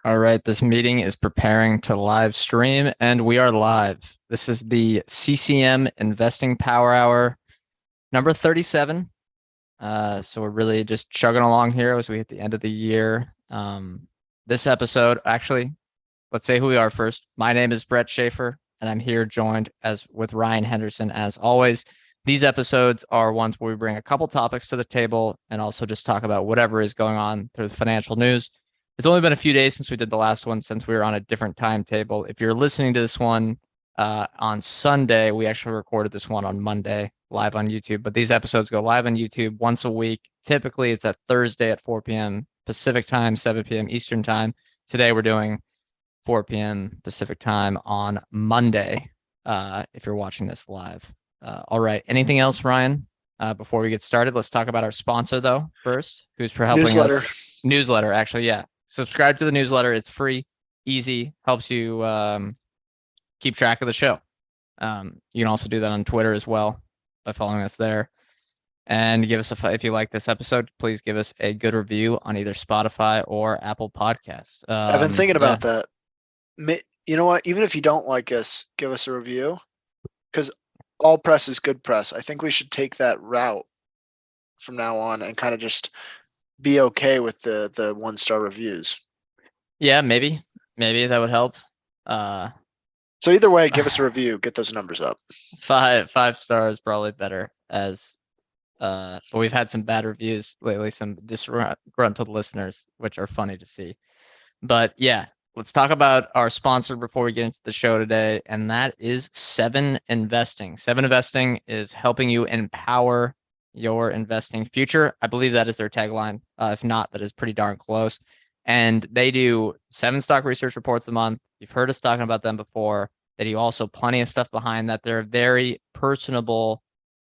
All right, this meeting is preparing to live stream, and we are live. This is the CCM Investing Power Hour number 37. So we're really just chugging along here as we hit the end of the year. This episode, actually, let's say who we are first. My name is Brett Schaefer, and I'm here joined as with Ryan Henderson as always. These episodes are ones where we bring a couple topics to the table and also just talk about whatever is going on through the financial news. It's only been a few days since we did the last one, since we were on a different timetable. If you're listening to this one on Sunday, we actually recorded this one on Monday live on YouTube. But these episodes go live on YouTube once a week. Typically, it's at Thursday at 4 p.m. Pacific time, 7 p.m. Eastern time. Today, we're doing 4 p.m. Pacific time on Monday, if you're watching this live. All right. Anything else, Ryan? Before we get started, let's talk about our sponsor, though, first, who's for helping Newsletter. us. Newsletter, actually, yeah. Subscribe to the newsletter. It's free, easy, helps you keep track of the show. You can also do that on Twitter as well by following us there. And give us if you like this episode, please give us a good review on either Spotify or Apple Podcasts. I've been thinking Yeah. about that. You know what? Even if you don't like us, give us a review, because all press is good press. I think we should take that route from now on and kind of just be okay with the 1-star reviews. Yeah, maybe that would help. Uh, So either way, give us a review, get those numbers up. five stars probably better, as but we've had some bad reviews lately, some disgruntled listeners, which are funny to see. But yeah, let's talk about our sponsor before we get into the show today, and that is 7 Investing. 7 Investing is helping you empower your investing future. I believe that is their tagline. If not, that is pretty darn close. And they do 7 stock research reports a month. You've heard us talking about them before. They do also plenty of stuff behind that. They're a very personable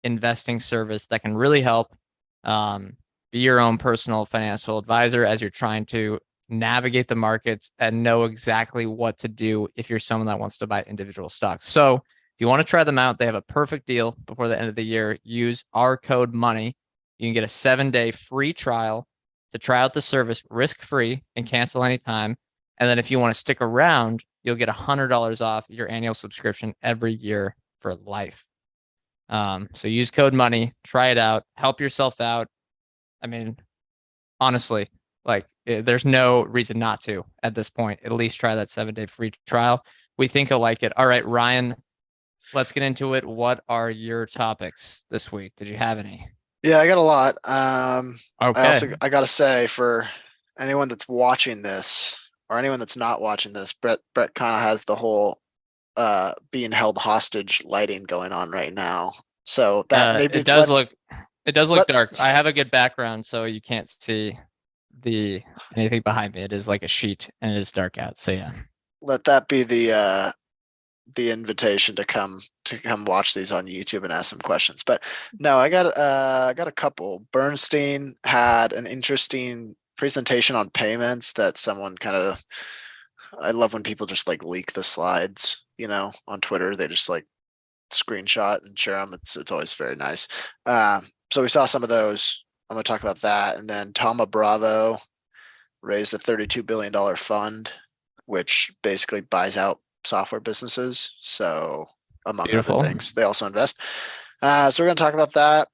investing service that can really help be your own personal financial advisor as you're trying to navigate the markets and know exactly what to do if you're someone that wants to buy individual stocks. So if you want to try them out, they have a perfect deal before the end of the year. Use our code MONEY. You can get a 7-day free trial to try out the service risk-free and cancel anytime. And then if you want to stick around, you'll get $100 off your annual subscription every year for life. So use code MONEY, try it out, help yourself out. I mean, honestly, there's no reason not to at this point. At least try that 7-day free trial. We think you'll like it. All right, Ryan, let's get into it. What are your topics this week? Did you have any? Yeah, I got a lot. Okay. I gotta say, for anyone that's watching this or anyone that's not watching this, Brett kind of has the whole being held hostage lighting going on right now. So that maybe It does look let dark. I have a good background, so you can't see the anything behind me. It is like a sheet and it is dark out. So yeah. let that be the invitation to come watch these on YouTube and ask some questions. But no, I got a couple. Bernstein had an interesting presentation on payments that someone kind of. I love when people just like leak the slides, on Twitter. They just like screenshot and share them. It's always very nice. So we saw some of those. I'm going to talk about that, and then Thoma Bravo raised a $32 billion fund, which basically buys out software businesses. So among other Beautiful. things, they also invest. So we're going to talk about that.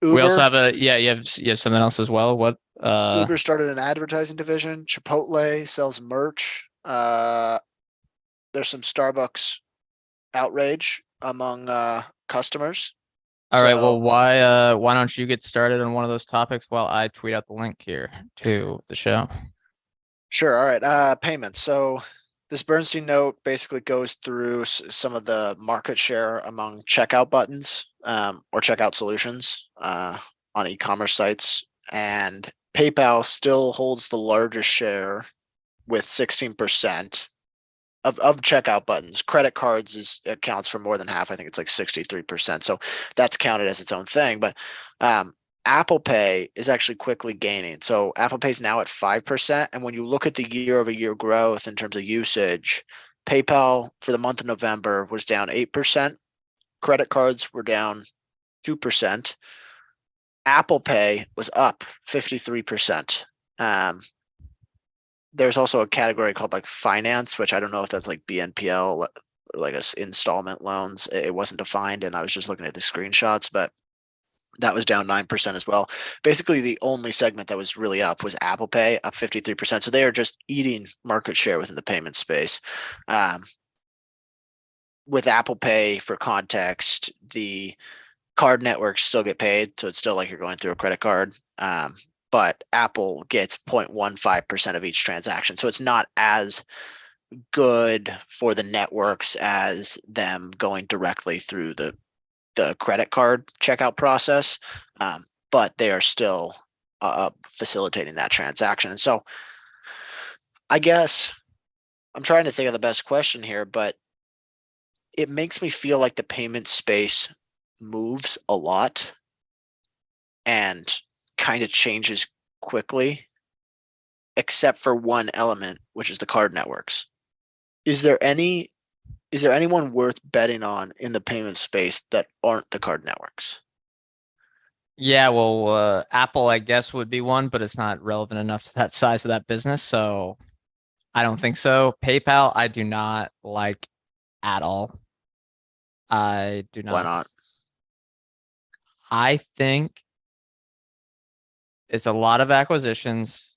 We also Uber. have you have something else as well. What Uber started an advertising division. Chipotle sells merch. There's some Starbucks outrage among customers. All right, well, So why don't you get started on one of those topics while I tweet out the link here to the show? sure. All right. Payments. So this Bernstein note basically goes through some of the market share among checkout buttons or checkout solutions on e-commerce sites, and PayPal still holds the largest share with 16% of checkout buttons. Credit cards accounts for more than half. I think it's like 63%. So that's counted as its own thing. But Apple Pay is actually quickly gaining. So Apple Pay is now at 5%. And when you look at the year-over-year growth in terms of usage, PayPal for the month of November was down 8%. Credit cards were down 2%. Apple Pay was up 53%. there's also a category called like finance, which I don't know if that's like BNPL or like installment loans. It wasn't defined, and I was just looking at the screenshots, but that was down 9% as well. Basically, the only segment that was really up was Apple Pay, up 53%. So they are just eating market share within the payment space. Um, with Apple Pay, for context, the card networks still get paid, so it's still like you're going through a credit card. But Apple gets 0.15% of each transaction, so it's not as good for the networks as them going directly through the credit card checkout process. But they are still facilitating that transaction. And so I guess I'm trying to think of the best question here, but it makes me feel like the payment space moves a lot and kind of changes quickly, except for one element, which is the card networks. Is there any is there anyone worth betting on in the payment space that aren't the card networks? Yeah, well, Apple, I guess, would be one, but it's not relevant enough to that size of that business, so I don't think so. PayPal, I do not like at all. I do Why not. not? I think it's a lot of acquisitions,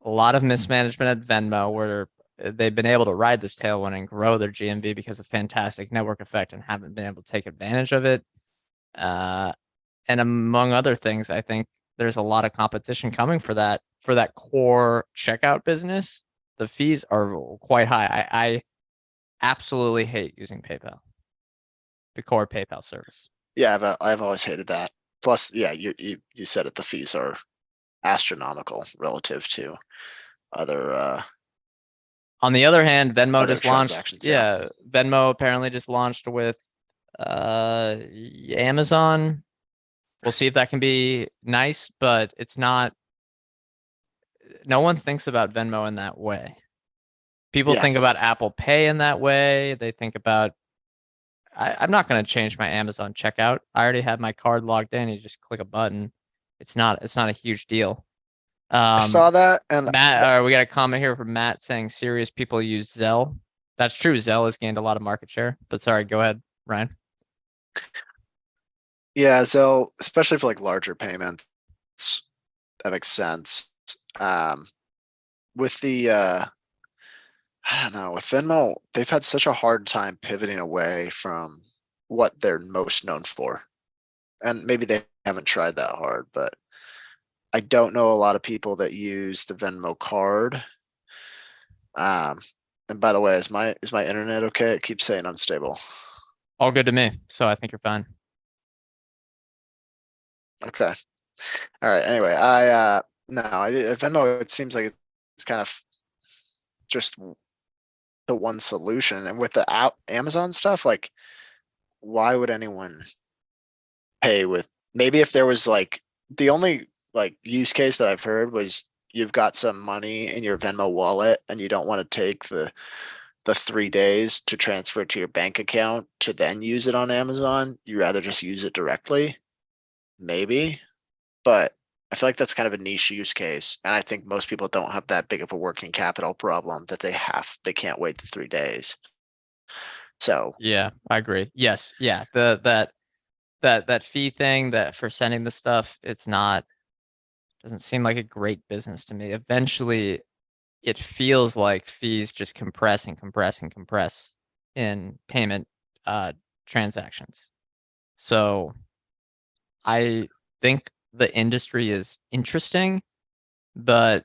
a lot of mismanagement at Venmo, where they've been able to ride this tailwind and grow their GMV because of fantastic network effect and haven't been able to take advantage of it. And among other things, I think there's a lot of competition coming for that core checkout business. The fees are quite high. I absolutely hate using PayPal, the core PayPal service. Yeah, I've always hated that. Plus, yeah, you said it. The fees are astronomical relative to other On the other hand, Venmo other just launched. transactions. Yeah, Yeah, Venmo apparently just launched with uh Amazon. We'll see if that can be nice, but it's not. No one thinks about Venmo in that way. People yeah. think about Apple Pay in that way. They think about I'm not going to change my Amazon checkout. I already have my card logged in. You just click a button. It's not a huge deal. I Um, saw that, and Matt, we got a comment here from Matt saying serious people use Zelle. That's true. Zelle has gained a lot of market share. But sorry, go ahead, Ryan. yeah, so especially for like larger payments, that makes sense. Um, with the I don't know, with Venmo, they've had such a hard time pivoting away from what they're most known for. And maybe they haven't tried that hard, but I don't know a lot of people that use the Venmo card. Um, and by the way, is my internet okay? It keeps saying unstable. All good to me. So I think you're fine. Okay. All right. Anyway, no, Venmo, it seems like it's kind of just the one solution. And with the Amazon stuff, like, why would anyone pay with, maybe if there was like, the only like use case that I've heard was you've got some money in your Venmo wallet and you don't want to take the 3 days to transfer it to your bank account to then use it on Amazon. You rather just use it directly, maybe. But I feel like that's kind of a niche use case. And I think most people don't have that big of a working capital problem that they can't wait the 3 days. So Yeah, I agree. Yes, yeah. That fee thing that for sending the stuff, it's not doesn't seem like a great business to me. Eventually, it feels like fees just compress and compress and compress in payment uh, transactions. So I think the industry is interesting, but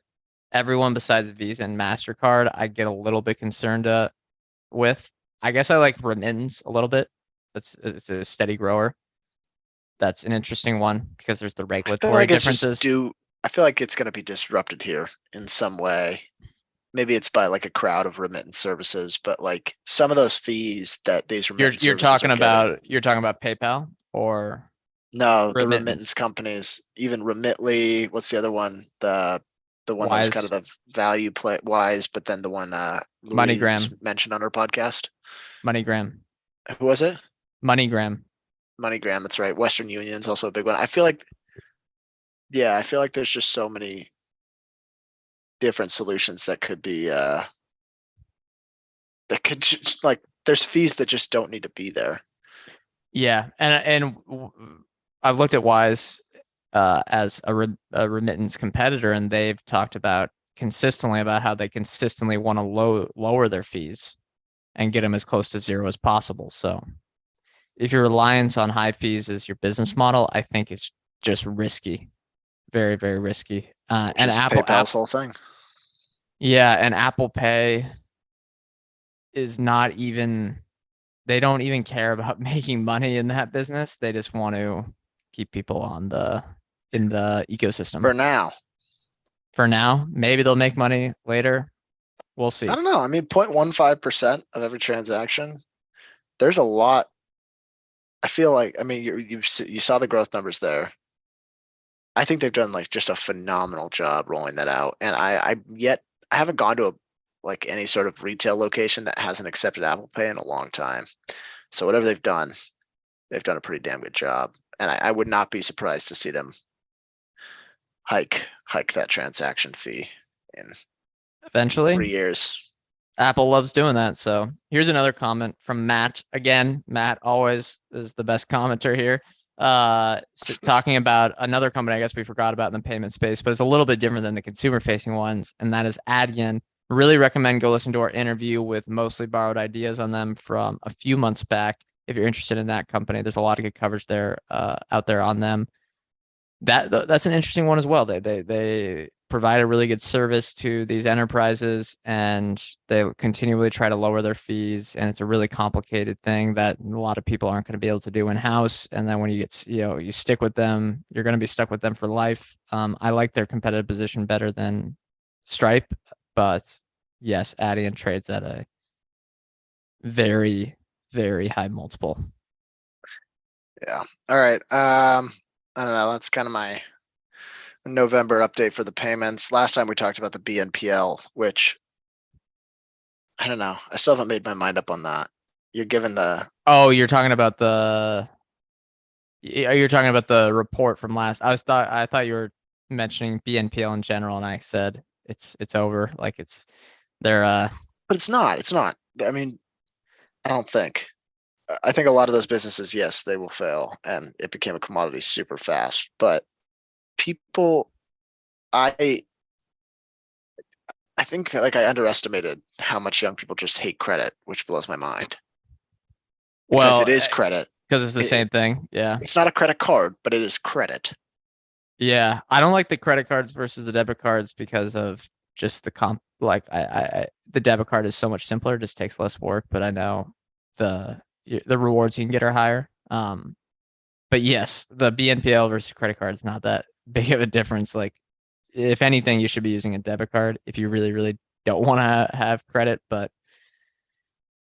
everyone besides Visa and MasterCard, I get a little bit concerned with. I guess I like remittance a little bit. It's a steady grower. That's an interesting one because there's the I feel regulatory like it's just differences. due. I feel like it's going to be disrupted here in some way. Maybe it's by like a crowd of remittance services, but like some of those fees that these You're remittance you're services are talking getting. about you're talking about PayPal or No, the remittance remittance companies, even Remitly, what's the other one? The one that was kind of wise the value play wise, but then the one Louise MoneyGram mentioned on her podcast. MoneyGram Who was it? MoneyGram. MoneyGram, that's right. Western Union's also a big one. I feel like, yeah, I feel like there's just so many different solutions that could be that could just, like, there's fees that just don't need to be there. Yeah, I've looked at Wise as a remittance competitor, and they've talked about consistently about how they consistently want to lower their fees and get them as close to zero as possible. So if your reliance on high fees is your business model, I think it's just risky, very, very risky. Which And is Apple, PayPal's whole thing. yeah, and Apple Pay is not even, they don't even care about making money in that business. They just want to keep people in the ecosystem For now. for now. Maybe they'll make money later. We'll I see. don't know. I mean, 0.15% of every transaction. There's a lot. I feel like, I mean, you saw the growth numbers there. I think they've done like just a phenomenal job rolling that out. And I haven't gone to a like any sort of retail location that hasn't accepted Apple Pay in a long time. So whatever they've done a pretty damn good job. And I would not be surprised to see them hike that transaction fee in Eventually, 3 years. Apple loves doing that. So here's another comment from Matt. Again, Matt always is the best commenter here. Talking about another company I guess we forgot about in the payment space, but it's a little bit different than the consumer facing ones, and that is Adyen. Really recommend go listen to our interview with Mostly Borrowed Ideas on them from a few months back. If you're interested in that company, there's a lot of good coverage there out there on them. That's an interesting one as well. They provide a really good service to these enterprises, and they continually try to lower their fees, and it's a really complicated thing that a lot of people aren't going to be able to do in house. And then when you get you stick with them, you're going to be stuck with them for life. I like their competitive position better than Stripe, but yes, Adyen trades at a very, very high multiple. Yeah. All right. I don't know. That's kind of my November update for the payments. Last time we talked about the BNPL, which I don't know. I still haven't made my mind up on that. You're given the Oh, you're talking about you're talking about the report from last. I thought you were mentioning BNPL in general, and I said it's over. Like they're but it's not. It's not. I mean, I don't think. I think a lot of those businesses, yes, they will fail, and it became a commodity super fast. But people, I I think like I underestimated how much young people just hate credit, which blows my mind because well it is credit. because it's the It, same thing. Yeah, it's not a credit card, but it is credit. yeah. I don't like the credit cards versus the debit cards because of just the comp. Like the debit card is so much simpler, just takes less work. But I know the rewards you can get are higher. But yes, the BNPL versus credit card is not that big of a difference. Like, if anything, you should be using a debit card if you really, really don't want to have credit, but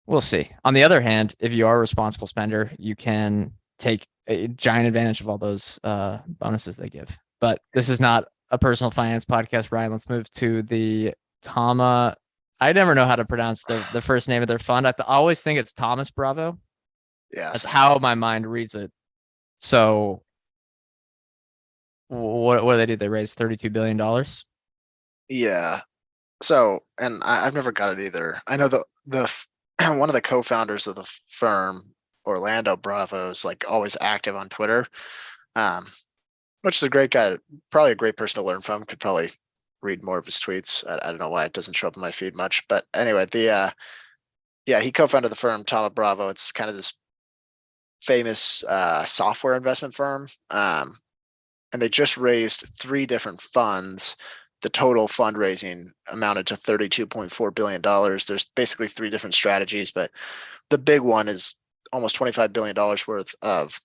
we'll see. On the other hand, if you are a responsible spender, you can take a giant advantage of all those bonuses they give. But this is not a personal finance podcast, Ryan. Let's move to the Tama. I never know how to pronounce the first name of their fund. I always think it's Thomas Bravo. Yeah, That's same. how my mind reads it. So what do they do? They raised $32 billion. Yeah. So, and I've never got it either. I know the one of the co-founders of the firm, Orlando Bravo, is like always active on Twitter, um, which is a great guy, probably a great person to learn from. Could probably read more of his tweets. I don't know why it doesn't show up in my feed much, but anyway, yeah, he co-founded the firm Tama Bravo. It's kind of this famous software investment firm, and they just raised 3 different funds. The total fundraising amounted to $32.4 billion. There's basically 3 different strategies, but the big one is almost $25 billion worth of,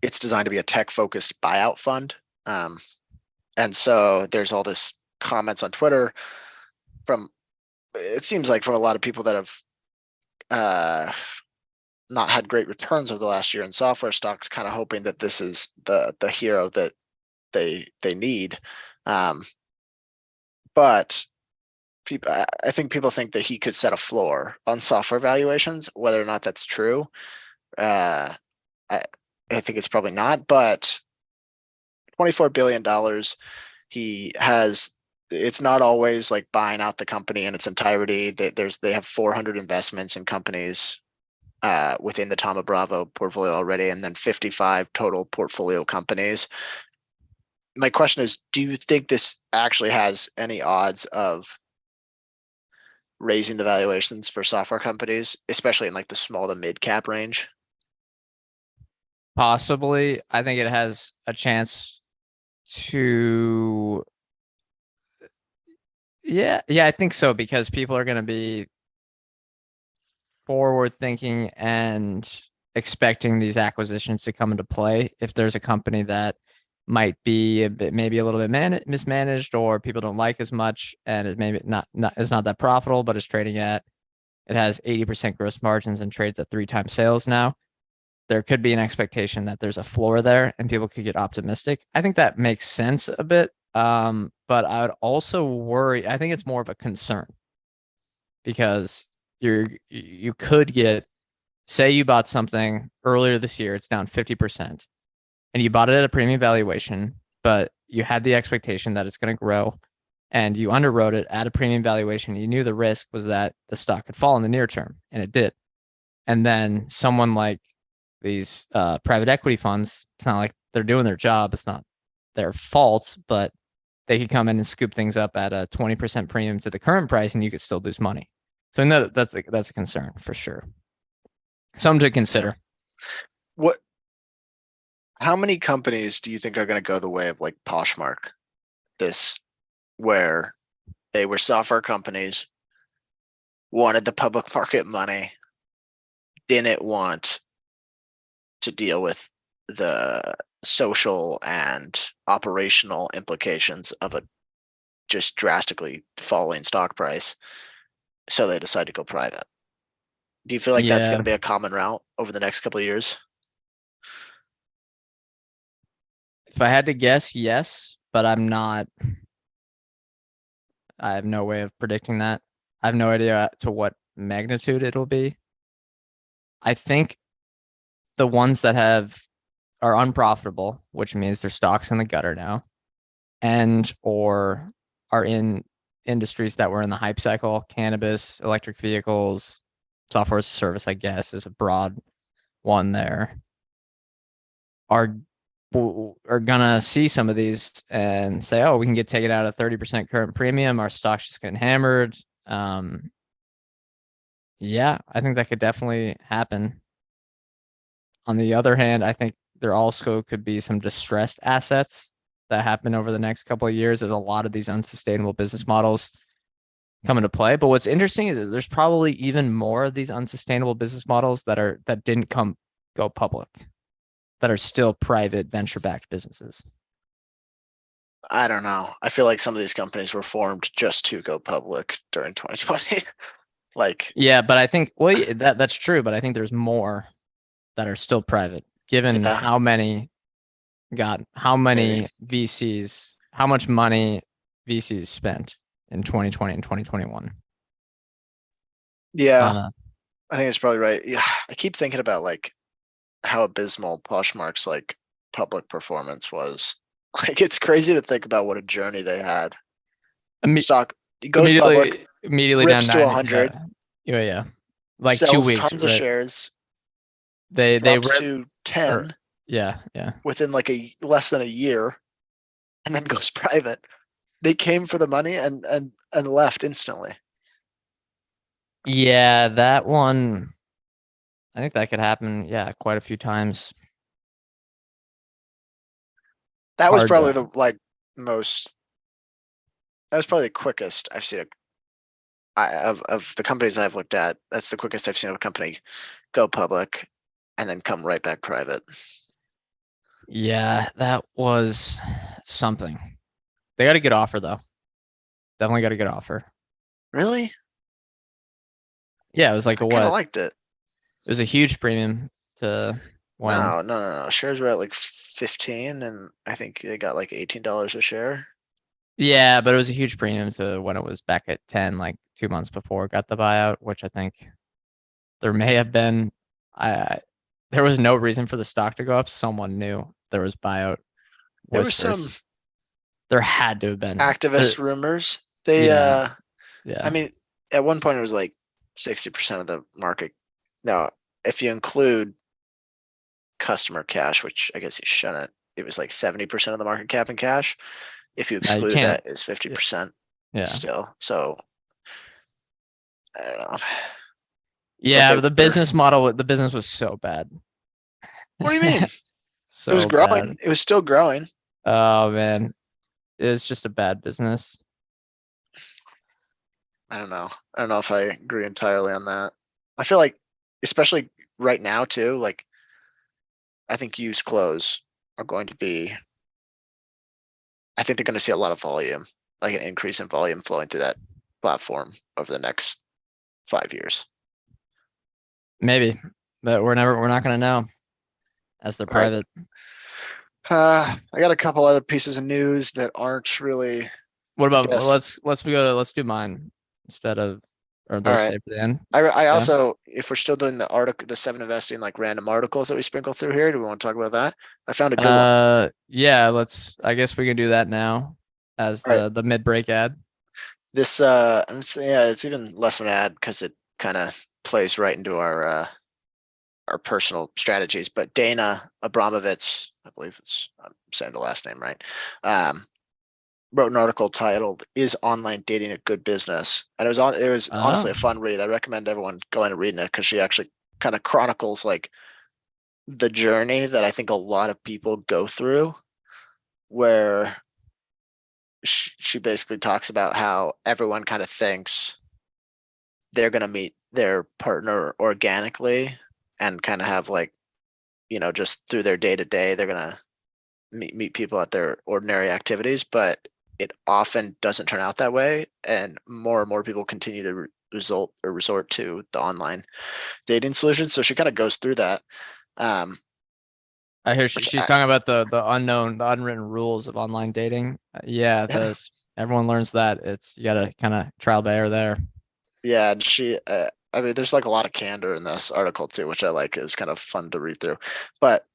it's designed to be a tech focused buyout fund. And so there's all this comments on Twitter from, it seems like from a lot of people that have not had great returns over the last year in software stocks, kind of hoping that this is the hero that they need. But people, I think people think that he could set a floor on software valuations. Whether or not that's true, I think it's probably not. But $24 billion, he has it's not always like buying out the company in its entirety. They have 400 investments in companies within the Thoma Bravo portfolio already, and then 55 total portfolio companies. My question is, do you think this actually has any odds of raising the valuations for software companies, especially in like the small to mid cap range? Possibly. I think it has a chance to. Yeah, I think so because people are going to be forward thinking and expecting these acquisitions to come into play. If there's a company that might be a bit, maybe a little bit mismanaged, or people don't like as much, and it maybe not it's not that profitable, but it's trading at, it has 80% gross margins and trades at 3 times sales now. There could be an expectation that there's a floor there and people could get optimistic. I think that makes sense a bit. But I would also worry. I think it's more of a concern because you could get, say you bought something earlier this year, it's down 50%, and you bought it at a premium valuation, but you had the expectation that it's going to grow and you underwrote it at a premium valuation. You knew the risk was that the stock could fall in the near term, and it did. And then someone like these private equity funds, it's not like they're doing their job. It's not their fault, but they could come in and scoop things up at a 20% premium to the current price, and you could still lose money. So no, that's a concern for sure. Something to Yeah. consider. What? How many companies do you think are going to go the way of like Poshmark? This, where they were software companies, wanted the public market money, didn't want to deal with the social and operational implications of a just drastically falling stock price. So they decide to go private. Do you feel like that's going Yeah. to be a common route over the next couple of years? If I had to guess, yes, but I'm not. I have no way of predicting that. I have no idea to what magnitude it'll be. I think the ones that have are unprofitable, which means their stocks in the gutter now, and or are in industries that were in the hype cycle, cannabis, electric vehicles, software as a service, I guess, is a broad one there, are are gonna see some of these and say, oh, we can get taken out at 30% current premium. Our stock's just getting hammered. Yeah, I think that could definitely happen. On the other hand, I think there also could be some distressed assets that happen over the next couple of years as a lot of these unsustainable business models come into play. But what's interesting is there's probably even more of these unsustainable business models that didn't go public, that are still private venture backed businesses. I don't know. I feel like some of these companies were formed just to go public during 2020. Like, Yeah, but I think, well, yeah, that's true, but I think there's more that are still private, given yeah, how maybe. many VCs, how much money VCs spent in 2020 and 2021 Yeah, on a. I think it's probably right. Yeah, I keep thinking about like how abysmal Poshmark's like public performance was. Like, it's crazy to think about what a journey they had. Imme- Stock it goes public, immediately down rips to 90. 100, Yeah, like 2 weeks, sells tons of right? shares, They drops rip, to or 10 yeah. within like a less than a year, and then goes private. They came for the money and left instantly. Yeah, that one, I think that could happen, yeah, quite a few times. That was Hard probably to. the like most. That was probably the quickest I've seen of the companies I've looked at. That's the quickest I've seen a company go public and then come right back private. Yeah, that was something. They got a good offer though. Definitely got a good offer. Really? Yeah, it was like I a kind of what? liked it. It was a huge premium to when. No. Shares were at like 15, and I think they got like $18 a share. Yeah, but it was a huge premium to when it was back at 10, like 2 months before it got the buyout, which I think there may have been. I There was no reason for the stock to go up. Someone knew there was buyout There was some whispers. There had to have been. activist rumors. They, Yeah, I yeah. mean, at one point it was like 60% of the market. No, if you include customer cash, which I guess you shouldn't, it was like 70% of the market cap in cash. If you No, you exclude can't. that, it's Yeah, 50% yeah. still. So I don't know. But Yeah, they but the were, business model, the business was so bad. what do you mean? It was So bad. growing. It was still growing. Oh man, it's just a bad business. I don't know. I don't know if I agree entirely on that. I feel like, especially right now too, like I think used clothes are going to be, I think they're going to see a lot of volume, like an increase in volume flowing through that platform over the next 5 years. Maybe, but we're not gonna know as they're All right. private. I got a couple other pieces of news that aren't really, What I about guess. let's do mine instead of or All those right. save for the end. I Yeah. also, if we're still doing the article, the seven investing like random articles that we sprinkle through here, do we want to talk about that? I found a good one. Yeah, I guess we can do that now as All right. the mid break ad. This, yeah, it's even less of an ad because it kind of plays right into our personal strategies. But Dana Abramovitz, I believe I'm saying the last name right, um, wrote an article titled "Is Online Dating a Good Business?" And it was honestly Oh, a fun read. I recommend everyone going and reading it because she actually kind of chronicles like the journey that I think a lot of people go through, where she basically talks about how everyone kind of thinks they're going to meet their partner organically and kind of have like, just through their day to day, they're going to meet people at their ordinary activities, but it often doesn't turn out that way. And more people continue to resort to the online dating solutions. So she kind of goes through that. Um, I hear which she's talking about the unwritten rules of online dating. Yeah, yeah, those everyone learns that it's you gotta kind of trial by error there. yeah. And I mean, there's like a lot of candor in this article too, which I like. It was kind of fun to read through. But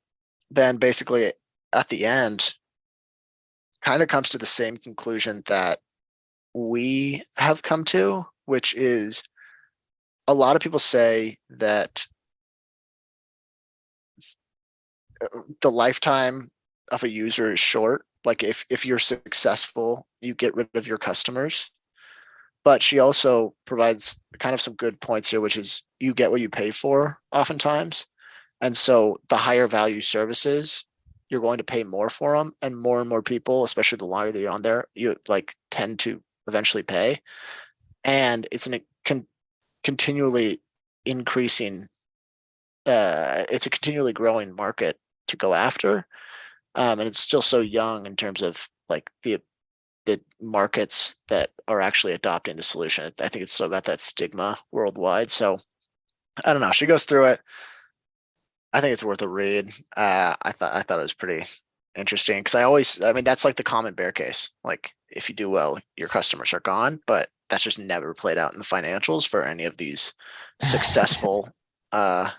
then basically at the end, kind of comes to the same conclusion that we have come to, which is a lot of people say that the lifetime of a user is short. Like if you're successful, you get rid of your customers. But she also provides kind of some good points here, which is you get what you pay for oftentimes. And so the higher value services, you're going to pay more for them. And more people, especially the longer that you're on there, you like tend to eventually pay. And it's continually increasing, it's a continually growing market to go after. And it's still so young in terms of like the markets that are actually adopting the solution. I think it's still got that stigma worldwide. So I don't know. She goes through it. I think it's worth a read. I thought it was pretty interesting because I mean, that's like the common bear case. Like if you do well, your customers are gone, but that's just never played out in the financials for any of these successful, uh,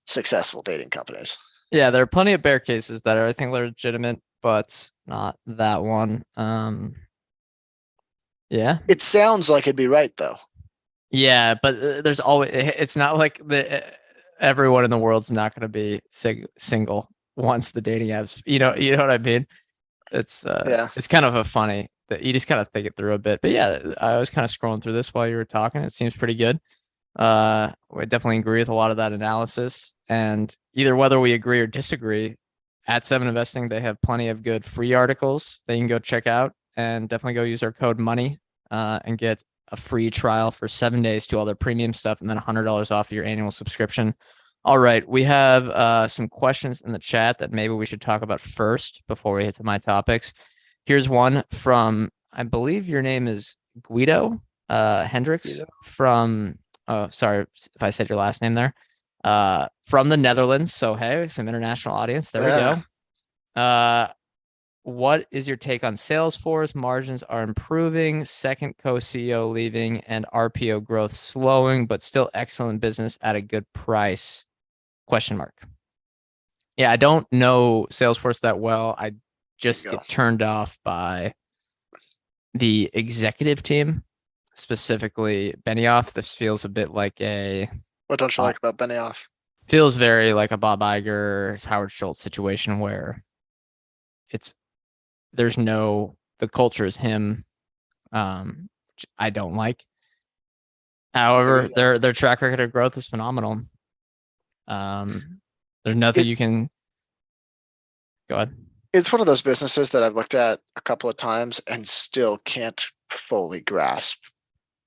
successful dating companies. Yeah, there are plenty of bear cases that are I think legitimate, but not that one. Yeah. It sounds like it'd be right though. Yeah, but there's always it's not like the everyone in the world's not going to be single once the dating apps, you know what I mean? Yeah. It's kind of a funny that you just kind of think it through a bit. But yeah, I was kind of scrolling through this while you were talking. It seems pretty good. I definitely agree with a lot of that analysis. And either whether we agree or disagree, at Seven Investing, they have plenty of good free articles that you can go check out, and definitely go use our code money and get a free trial for 7 days to all their premium stuff, and then $100 off your annual subscription. All right, we have some questions in the chat that maybe we should talk about first before we hit to my topics. Here's one from, I believe your name is Guido Hendricks from, oh, sorry if I said your last name there, from the Netherlands. So, hey, some international audience. There we Yeah. go. What is your take on Salesforce? Margins are improving, second co-CEO leaving, and RPO growth slowing, but still excellent business at a good price? Question mark. Yeah, I don't know Salesforce that well. I There you just go. get turned off by the executive team, specifically Benioff, this feels a bit like a What don't you uh, like about Benioff? feels very like a Bob Iger, Howard Schultz situation where it's there's no the culture is him, which I don't like. However, Yeah. their track record of growth is phenomenal. There's nothing It you can go ahead. it's one of those businesses that I've looked at a couple of times and still can't fully grasp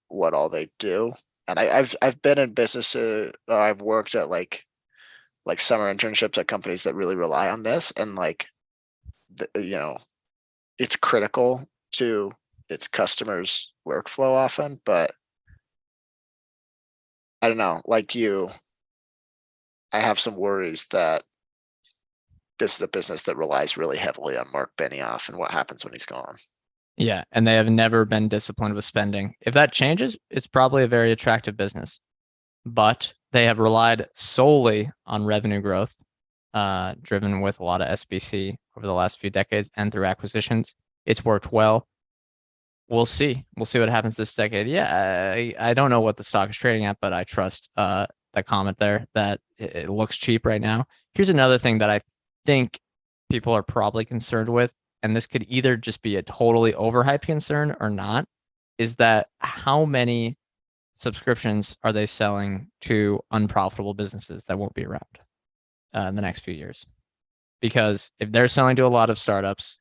what all they do. And I've been in businesses, I've worked at like summer internships at companies that really rely on this, and like it's critical to its customers' workflow often, but I don't know, like you, I have some worries that this is a business that relies really heavily on Mark Benioff and what happens when he's gone. Yeah, and they have never been disciplined with spending. If that changes, it's probably a very attractive business. But they have relied solely on revenue growth, driven with a lot of SBC over the last few decades and through acquisitions. It's worked well. We'll see. We'll see what happens this decade. Yeah, I don't know what the stock is trading at, but I trust that comment there that it looks cheap right now. Here's another thing that I think people are probably concerned with, and this could either just be a totally overhyped concern or not, is that how many subscriptions are they selling to unprofitable businesses that won't be around in the next few years? Because if they're selling to a lot of startups,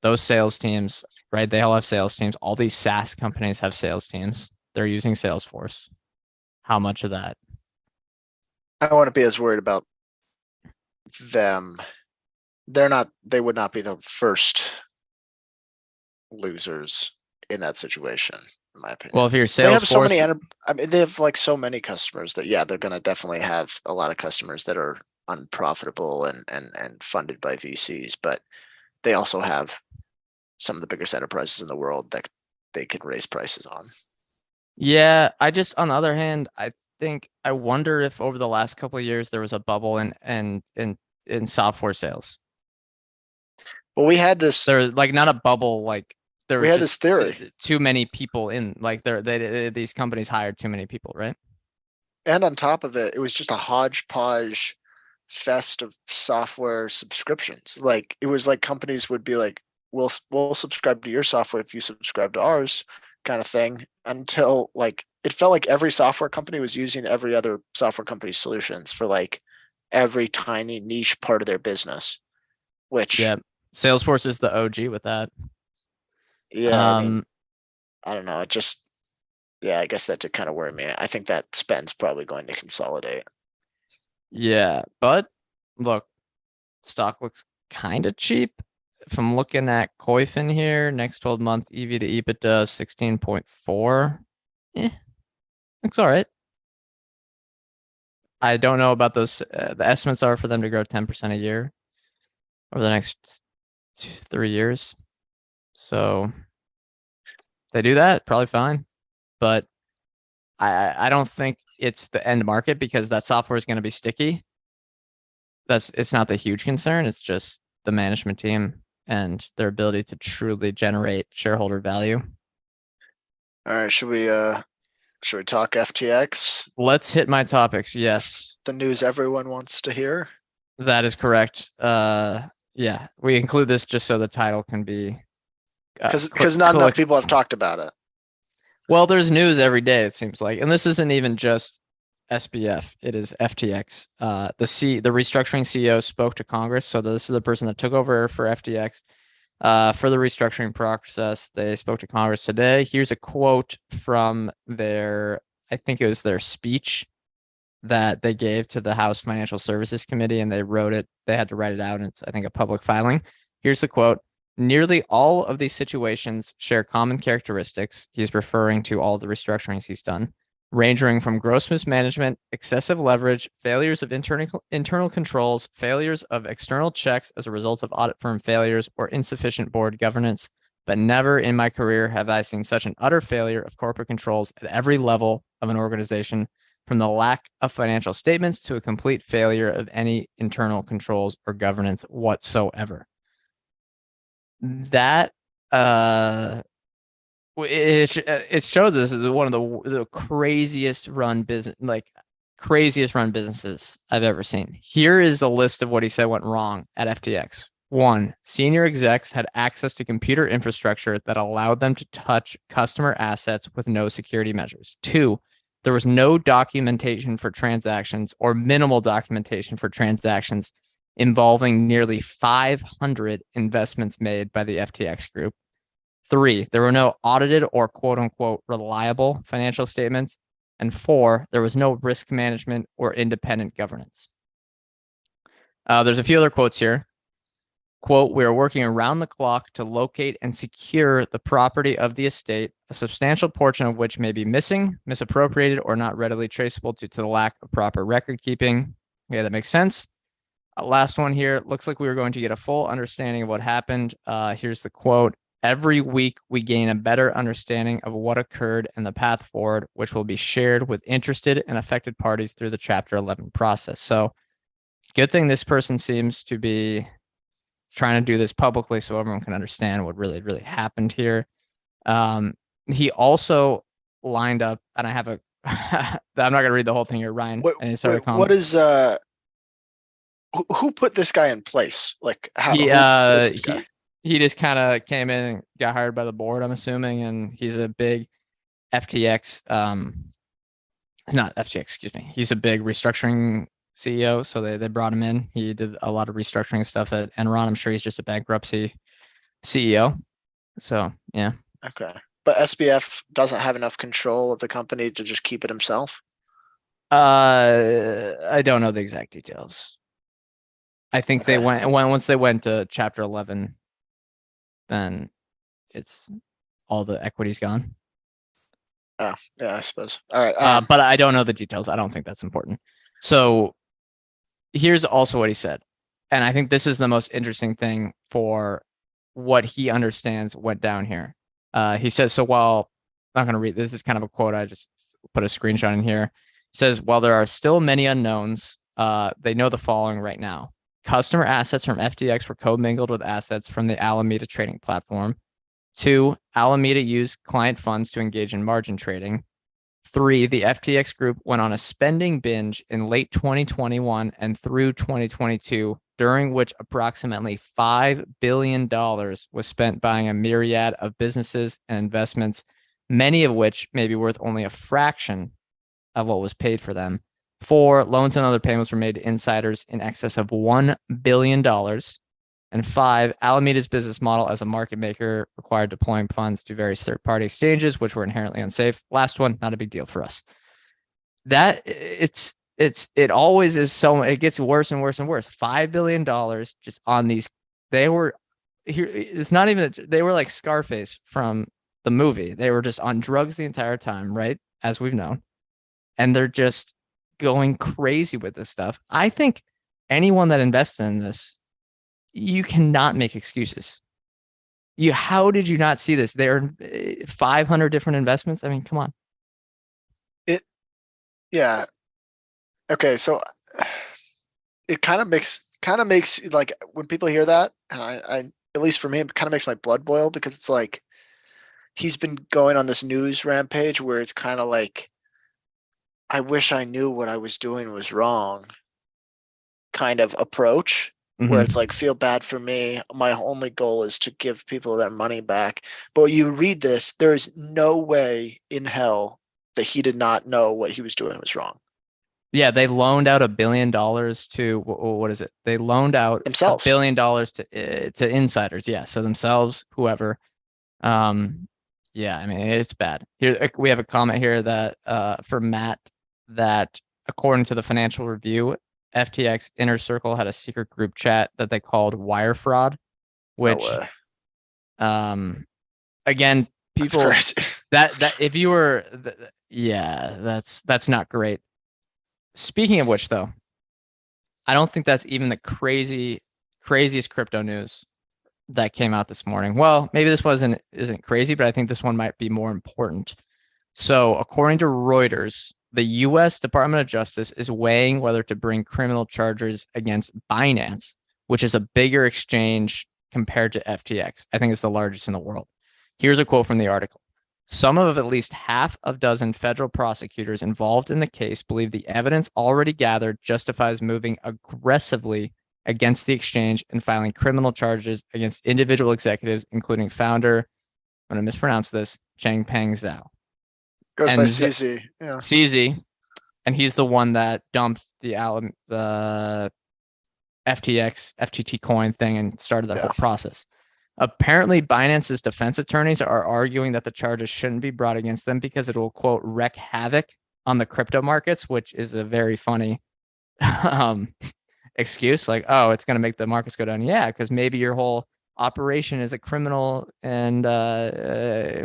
those sales teams, right? They all have sales teams. All these SaaS companies have sales teams. They're using Salesforce. How much of that? I wouldn't be as worried about them. They would not be the first losers in that situation, in my opinion. Well, if you're They have so many, Salesforce, I mean, they have like so many customers that, yeah, they're going to definitely have a lot of customers that are unprofitable and funded by VCs, but they also have some of the biggest enterprises in the world that they can raise prices on. yeah, I just on the other hand, I wonder if over the last couple of years there was a bubble in software sales. Well, we had this, There's like not a bubble, like there we was had just this theory, too many people in, like these companies hired too many people, right? and on top of it, it was just a hodgepodge fest of software subscriptions. Like it was like companies would be like, we'll subscribe to your software if you subscribe to ours, kind of thing. Until like it felt like every software company was using every other software company's solutions for like every tiny niche part of their business. Which Yeah, Salesforce is the OG with that. yeah, I mean, Um, I don't know. It just yeah, I guess that did kind of worry me. I think that spend's probably going to consolidate. yeah, but look, stock looks kind of cheap. If I'm looking at Koifin here, next 12-month EV to EBITDA 16.4. Looks all right. I don't know about those. The estimates are for them to grow 10% a year over the next 3 years. So they do that, probably fine. But I don't think it's the end market because that software is going to be sticky. It's not the huge concern. It's just the management team and their ability to truly generate shareholder value. All right, should we talk FTX? Let's hit my topics. Yes, The news everyone wants to hear. that is correct. Yeah, we include this just so the title can be Because not enough people have talked about it. Well, there's news every day, it seems like. And this isn't even just SBF, it is FTX. The restructuring CEO spoke to Congress. So this is the person that took over for FTX. For the restructuring process, they spoke to Congress today. Here's a quote from I think it was their speech that they gave to the House Financial Services Committee, and they had to write it out, and it's, I think, a public filing. Here's the quote. Nearly all of these situations share common characteristics. He's referring to all the restructurings he's done, ranging from gross mismanagement, excessive leverage, failures of internal controls, failures of external checks as a result of audit firm failures, or insufficient board governance. But never in my career have I seen such an utter failure of corporate controls at every level of an organization, from the lack of financial statements to a complete failure of any internal controls or governance whatsoever. That uh, it shows this is one of the craziest run businesses I've ever seen. Here is a list of what he said went wrong at FTX. One, senior execs had access to computer infrastructure that allowed them to touch customer assets with no security measures. Two, there was no documentation for transactions or minimal documentation for transactions involving nearly 500 investments made by the FTX group. Three, there were no audited or quote unquote reliable financial statements. And four, there was no risk management or independent governance. There's a few other quotes here. Quote, we are working around the clock to locate and secure the property of the estate, a substantial portion of which may be missing, misappropriated, or not readily traceable due to the lack of proper record keeping. Okay, that makes sense. Last one here. Looks like we were going to get a full understanding of what happened. Here's the quote. Every week, we gain a better understanding of what occurred and the path forward, which will be shared with interested and affected parties through the Chapter 11 process. So, good thing this person seems to be trying to do this publicly so everyone can understand what really, really happened here. He also lined up, and I have a, I'm not going to read the whole thing here, Ryan. What is, who put this guy in place? Like, how, He, who is this guy? he just kind of came in and got hired by the board, I'm assuming, and he's a big FTX, not FTX, excuse me. He's a big restructuring CEO, so they brought him in. He did a lot of restructuring stuff at Enron. I'm sure he's just a bankruptcy CEO. So yeah. Okay. But SBF doesn't have enough control of the company to just keep it himself? I don't know the exact details. I think Okay. once they went to Chapter 11, then it's all the equity's gone. Oh, yeah, I suppose. All right. But I don't know the details. I don't think that's important. So here's also what he said. And I think this is the most interesting thing for what he understands went down here. He says, so while I'm not going to read this is kind of a quote. I just put a screenshot in here. He says, while there are still many unknowns, they know the following right now. Customer assets from FTX were commingled with assets from the Alameda trading platform. Two, Alameda used client funds to engage in margin trading. Three, the FTX group went on a spending binge in late 2021 and through 2022, during which approximately $5 billion was spent buying a myriad of businesses and investments, many of which may be worth only a fraction of what was paid for them. Four, loans and other payments were made to insiders in excess of $1 billion. And five, Alameda's business model as a market maker required deploying funds to various third-party exchanges, which were inherently unsafe. Last one, not a big deal for us. That it always is so it gets worse and worse and worse. $5 billion just on these. They were here. It's not even. They were like Scarface from the movie. They were just on drugs the entire time, right? As we've known, and they're just going crazy with this stuff. I think anyone that invested in this, you cannot make excuses. How did you not see this? There are 500 different investments. I mean, come on. Yeah. Okay, so it kind of makes like when people hear that, and I at least for me, it kind of makes my blood boil because it's like he's been going on this news rampage where it's kind of like, I wish I knew what I was doing was wrong kind of approach, where it's like, feel bad for me. My only goal is to give people their money back. But you read this, there is no way in hell that he did not know what he was doing was wrong. Yeah, they loaned out $1 billion to what is it? They loaned out Themselves. $1 billion to insiders. Yeah, so themselves, whoever. Yeah, I mean it's bad. Here we have a comment here that for Matt that according to the Financial Review, FTX Inner Circle had a secret group chat that they called wire fraud, which again, people that if you were yeah, that's not great. Speaking of which though, I don't think that's even the craziest crypto news that came out this morning. Well, maybe this isn't crazy, but I think this one might be more important. So, according to Reuters, the U.S. Department of Justice is weighing whether to bring criminal charges against Binance, which is a bigger exchange compared to FTX. I think it's the largest in the world. Here's a quote from the article. Some of at least half a dozen federal prosecutors involved in the case believe the evidence already gathered justifies moving aggressively against the exchange and filing criminal charges against individual executives, including founder, I'm going to mispronounce this, Changpeng Zhao. Goes by And CZ. Yeah. CZ, and he's the one that dumped the FTX, FTT coin thing and started that whole process. Apparently, Binance's defense attorneys are arguing that the charges shouldn't be brought against them because it will, quote, wreak havoc on the crypto markets, which is a very funny excuse. Like, oh, it's going to make the markets go down. Yeah, because maybe your whole operation is a criminal and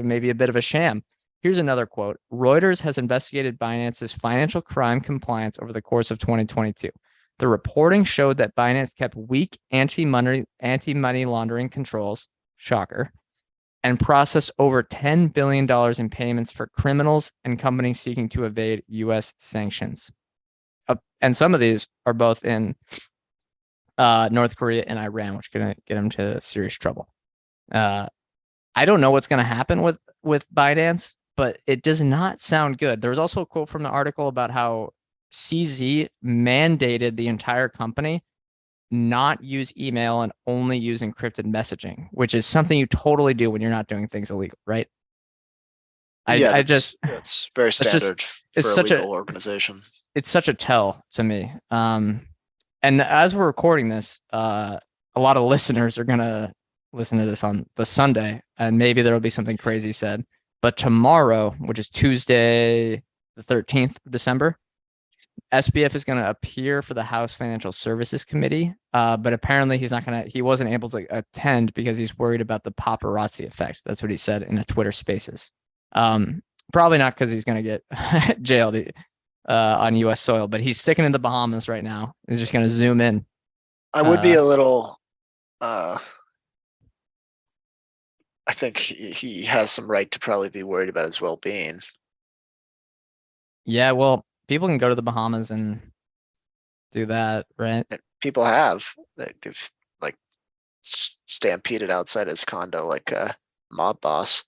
maybe a bit of a sham. Here's another quote. Reuters has investigated Binance's financial crime compliance over the course of 2022. The reporting showed that Binance kept weak anti-money laundering controls, shocker, and processed over $10 billion in payments for criminals and companies seeking to evade U.S. sanctions. And some of these are both in North Korea and Iran, which is going to get them into serious trouble. I don't know what's going to happen with Binance, but it does not sound good. There was also a quote from the article about how CZ mandated the entire company not use email and only use encrypted messaging, which is something you totally do when you're not doing things illegal, right? That's very standard for a legal organization. It's such a tell to me. And as we're recording this, a lot of listeners are gonna listen to this on the Sunday, and maybe there will be something crazy said. But tomorrow, which is Tuesday, the 13th of December, SBF is going to appear for the House Financial Services Committee, but apparently he wasn't able to attend because he's worried about the paparazzi effect. That's what he said in a Twitter Spaces. Probably not because he's going to get jailed on U.S. soil, but he's sticking in the Bahamas right now. He's just going to zoom in. I would be a little. I think he has some right to probably be worried about his well-being. Yeah, well, people can go to the Bahamas and do that, right? People have. They've like stampeded outside his condo like a mob boss.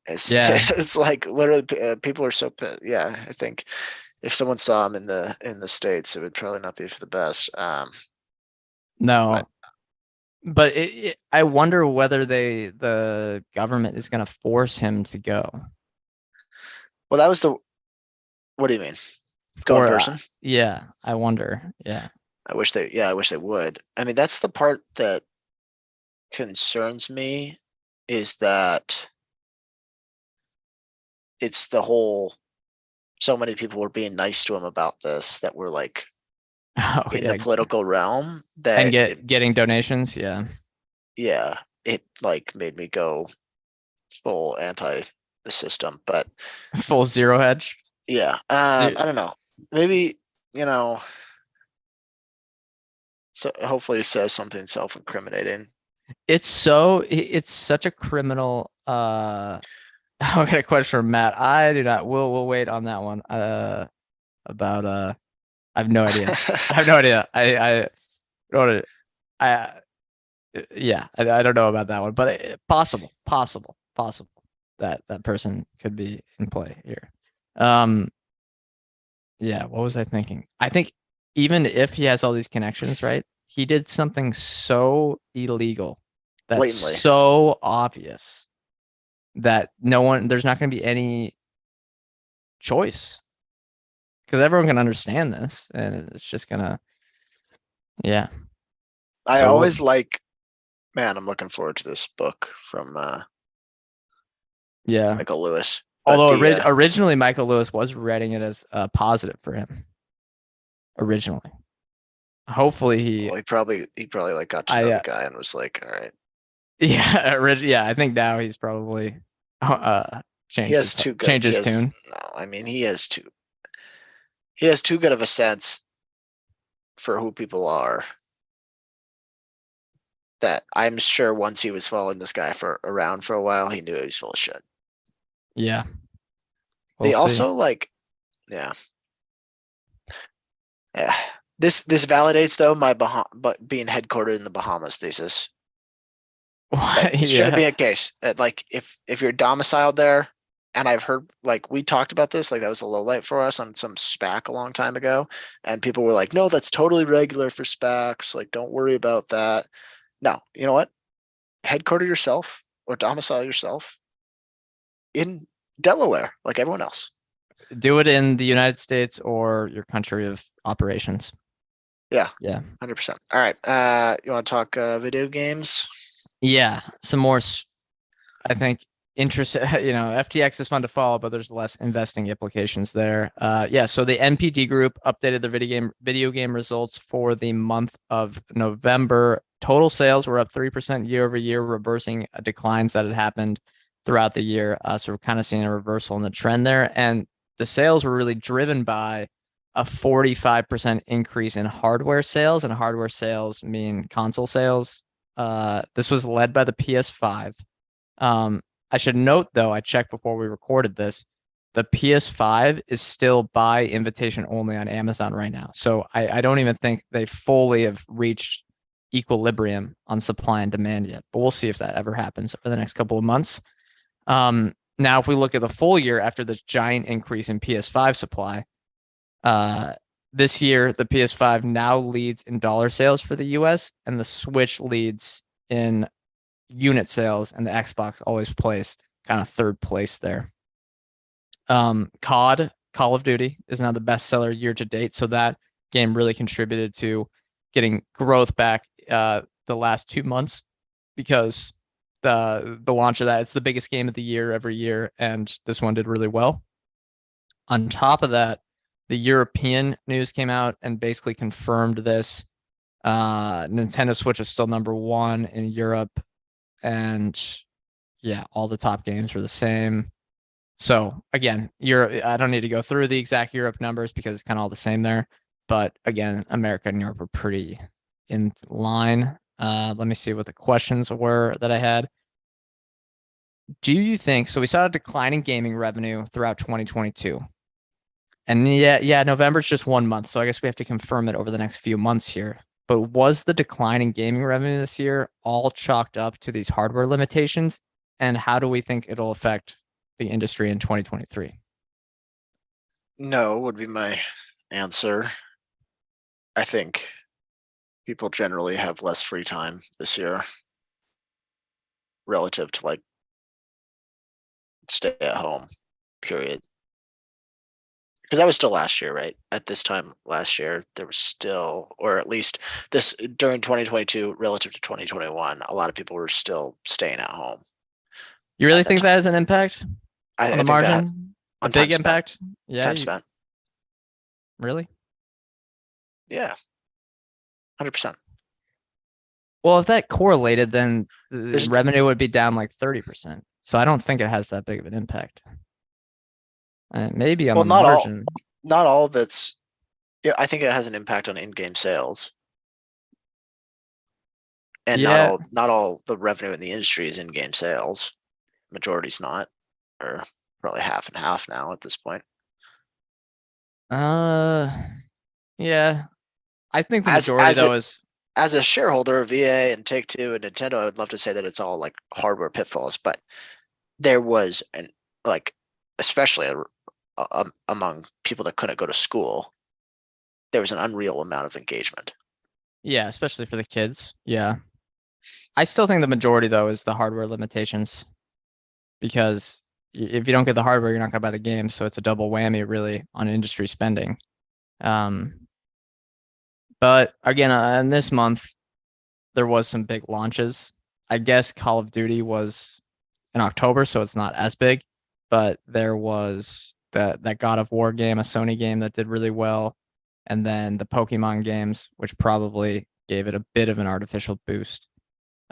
It's like literally people are so pissed. Yeah, I think if someone saw him in the States, it would probably not be for the best. No. But I wonder whether the government is going to force him to go. Well, that was what do you mean? Go in person? Yeah, I wonder. Yeah. I wish they would. I mean, that's the part that concerns me is that it's the whole so many people were being nice to him about this that were like in the political realm that and getting donations. Yeah. Yeah. It like made me go full anti the system, but full zero hedge. Yeah. I don't know. Maybe, so hopefully it says something self-incriminating. It's such a criminal. I'll get a question from Matt. I do not. We'll wait on that one. About I have no idea. I have no idea. I don't know about that one, but possible that person could be in play here. Yeah, what was I thinking? I think even if he has all these connections, right? He did something so illegal that's blatantly so obvious that there's not going to be any choice because everyone can understand this, and it's just gonna, yeah. I always man, I'm looking forward to this book from Michael Lewis. Although originally Michael Lewis was writing it as positive for him. Originally, hopefully he probably like got to know the guy and was like, all right. Yeah, I think now he's probably changed his tune. No, I mean he has too good of a sense for who people are that I'm sure once he was following this guy around for a while, he knew he was full of shit. Yeah. They also yeah. This validates though my but being headquartered in the Bahamas thesis. That shouldn't Yeah. be a case. That like if you're domiciled there, and I've heard like we talked about this, like that was a low light for us on some SPAC a long time ago, and people were like, "No, that's totally regular for SPACs. Like, don't worry about that." No, you know what? Headquarter yourself or domicile yourself in Delaware, like everyone else. Do it in the United States or your country of operations. Yeah, Yeah. 100%. All right. You want to talk video games? Yeah. Some more, I think, interest, FTX is fun to follow, but there's less investing implications there. Yeah. So the NPD group updated their video game results for the month of November. Total sales were up 3% year over year, reversing declines that had happened throughout the year. So we're kind of seeing a reversal in the trend there. And the sales were really driven by a 45% increase in hardware sales, and hardware sales mean console sales. This was led by the PS5. I should note though, I checked before we recorded this. The PS5 is still by invitation only on Amazon right now. So I don't even think they fully have reached equilibrium on supply and demand yet. But we'll see if that ever happens over the next couple of months. Now, if we look at the full year after this giant increase in PS5 supply, uh, this year the PS5 now leads in dollar sales for the US, and the Switch leads in unit sales, and the Xbox always placed kind of third place there. COD, Call of Duty, is now the best seller year to date. So that game really contributed to getting growth back the last 2 months because the launch of that, it's the biggest game of the year every year, and this one did really well. On top of that, the European news came out and basically confirmed this. Nintendo Switch is still number one in Europe, and yeah, all the top games were the same. So again, I don't need to go through the exact Europe numbers because it's kind of all the same there. But again, America and Europe are pretty in line. Let me see what the questions were that I had. Do you think so? We saw a decline in gaming revenue throughout 2022. And yeah, November's just 1 month, so I guess we have to confirm it over the next few months here. But was the decline in gaming revenue this year all chalked up to these hardware limitations? And how do we think it'll affect the industry in 2023? No, would be my answer. I think people generally have less free time this year relative to like stay at home, period. Because that was still last year, right? At this time last year, there was still, or at least this during 2022 relative to 2021, a lot of people were still staying at home You really at that think time. that has an impact on I the think that margin? A on big time spent, impact? Yeah, time you spent. really? Yeah, 100%. Well, if that correlated, then the There's revenue would be down like 30%. So I don't think it has that big of an impact. Maybe on well, the margin. not all of it's. Yeah, I think it has an impact on in-game sales, and Yeah. not all the revenue in the industry is in-game sales. Majority's not, or probably half and half now at this point. Uh, yeah. I think the As majority as though it is as a shareholder of EA and Take Two and Nintendo, I'd love to say that it's all like hardware pitfalls, but there was an like, especially among people that couldn't go to school, there was an unreal amount of engagement. yeah, especially for the kids. Yeah. I still think the majority though is the hardware limitations because if you don't get the hardware, you're not going to buy the game. So it's a double whammy really on industry spending. Um, but again, in this month, there was some big launches. I guess Call of Duty was in October, so it's not as big, but there was that God of War game, a Sony game that did really well, and then the Pokemon games, which probably gave it a bit of an artificial boost.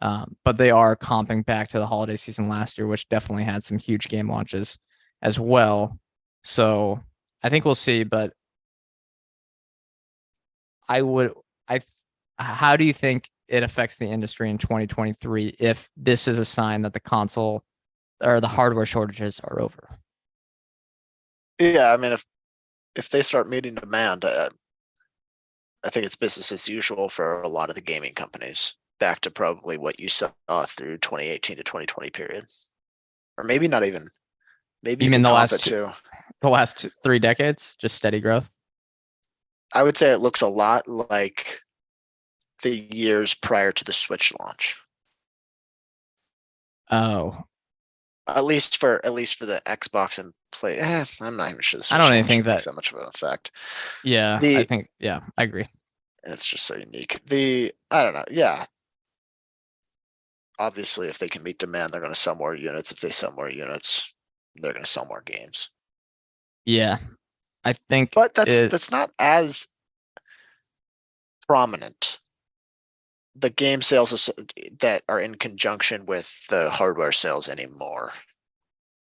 But they are comping back to the holiday season last year, which definitely had some huge game launches as well. So I think we'll see, but I would I how do you think it affects the industry in 2023 if this is a sign that the console or the hardware shortages are over? Yeah, I mean, if they start meeting demand, I think it's business as usual for a lot of the gaming companies, back to probably what you saw through 2018 to 2020 period, or maybe not even. Maybe You you mean could comp it to. the last 3 decades, just steady growth? I would say it looks a lot like the years prior to the Switch launch. Oh, At least for the Xbox and Play. I'm not even sure the I Switch don't even launch think makes that. that much of an effect. Yeah, I The think, yeah, I agree. It's just so unique. I don't know. Yeah, obviously, if they can meet demand, they're going to sell more units. If they sell more units, they're going to sell more games. Yeah, I think But that's it. that's not as prominent. The game sales that are in conjunction with the hardware sales anymore.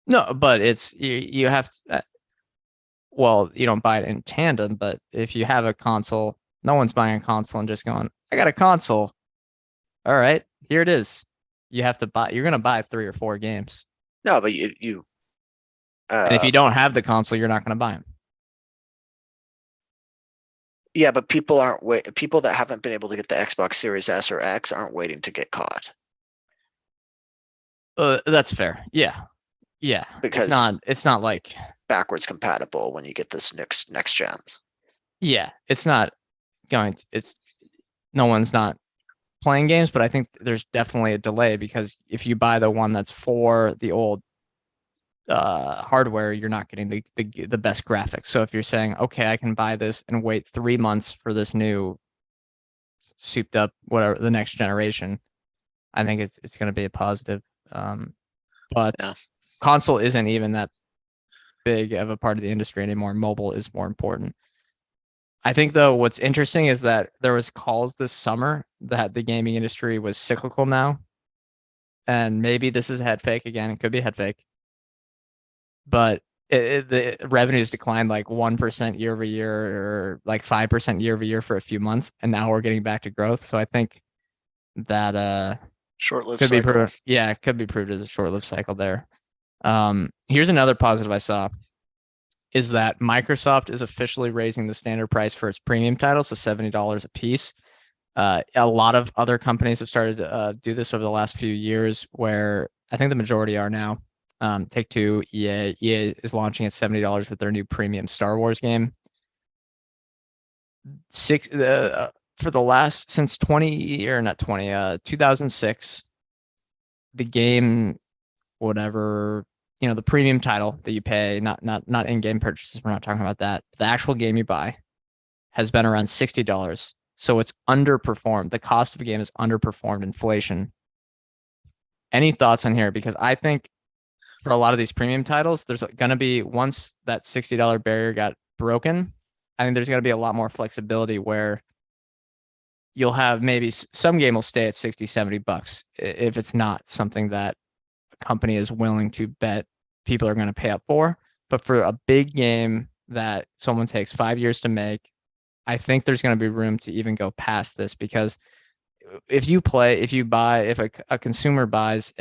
No, but it's you have to, well, you don't buy it in tandem, but if you have a console, no one's buying a console and just going, I got a console. All right, here it is. You have to buy. You're gonna buy 3 or 4 games, No, but you and if you um don't have the console, you're not gonna buy them. yeah, but people that haven't been able to get the Xbox Series S or X aren't waiting to get caught That's fair. Yeah, yeah. It's because not. It's not like. it's backwards compatible when you get this next gen. Yeah, it's not going. It's no one's not playing games, but I think there's definitely a delay because if you buy the one that's for the old hardware, you're not getting the best graphics. So if you're saying, okay, I can buy this and wait 3 months for this new souped up whatever the next generation, I think it's going to be a positive. But Yeah. console isn't even that big of a part of the industry anymore. Mobile is more important. I think though what's interesting is that there was calls this summer that the gaming industry was cyclical now, and maybe this is a head fake again. It could be a head fake, but the revenues declined like 1% year over year or like 5% year over year for a few months, and now we're getting back to growth. So I think that Short-lived could be cycle. proved. Yeah, it could be proved as a short-lived cycle there. Here's another positive I saw is that Microsoft is officially raising the standard price for its premium titles to $70 a piece. A lot of other companies have started to do this over the last few years, where I think the majority are now. Take-Two, EA is launching at $70 with their new premium Star Wars game. For the last since 20 or not 20, 2006, the game, whatever, the premium title that you pay, not in-game purchases. We're not talking about that. The actual game you buy has been around $60. So it's underperformed. The cost of a game is underperformed inflation. Any thoughts on here? Because I think for a lot of these premium titles, there's going to be, once that $60 barrier got broken, I think there's going to be a lot more flexibility where you'll have maybe some game will stay at 60, $70 if it's not something that a company is willing to bet people are going to pay up for. But for a big game that someone takes 5 years to make, I think there's going to be room to even go past this, because if a consumer buys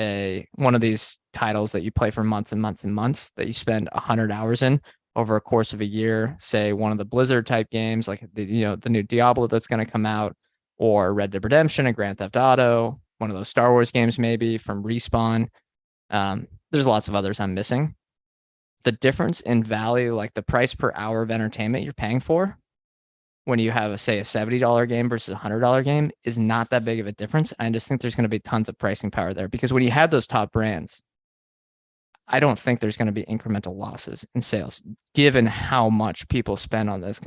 one of these titles that you play for months and months and months, that you spend 100 hours in over a course of a year, say one of the Blizzard type games like the new Diablo that's going to come out, or Red Dead Redemption and Grand Theft Auto, one of those Star Wars games maybe from Respawn. There's lots of others I'm missing. The difference in value, like the price per hour of entertainment you're paying for, when you have say a $70 game versus a $100 game, is not that big of a difference. I just think there's going to be tons of pricing power there, because when you have those top brands, I don't think there's going to be incremental losses in sales, given how much people spend on this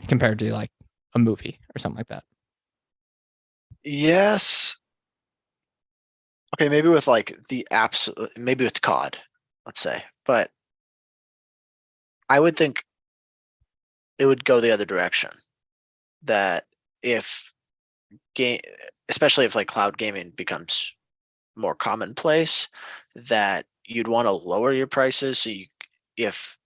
compared to like a movie or something like that. Yes. Okay, maybe with like the absolute, maybe with COD, let's say, but I would think it would go the other direction. That if game, especially if like cloud gaming becomes more commonplace, that you'd want to lower your prices if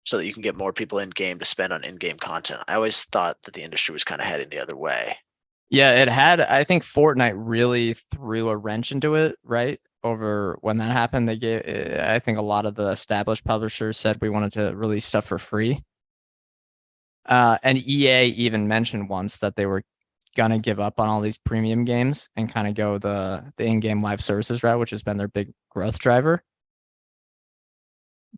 so that you can get more people in game to spend on in-game content. I always thought that the industry was kind of heading the other way. Yeah, it had. I think Fortnite really threw a wrench into it, right? Over when that happened, I think a lot of the established publishers said we wanted to release stuff for free. And EA even mentioned once that they were gonna give up on all these premium games and kind of go the in-game live services route, which has been their big growth driver.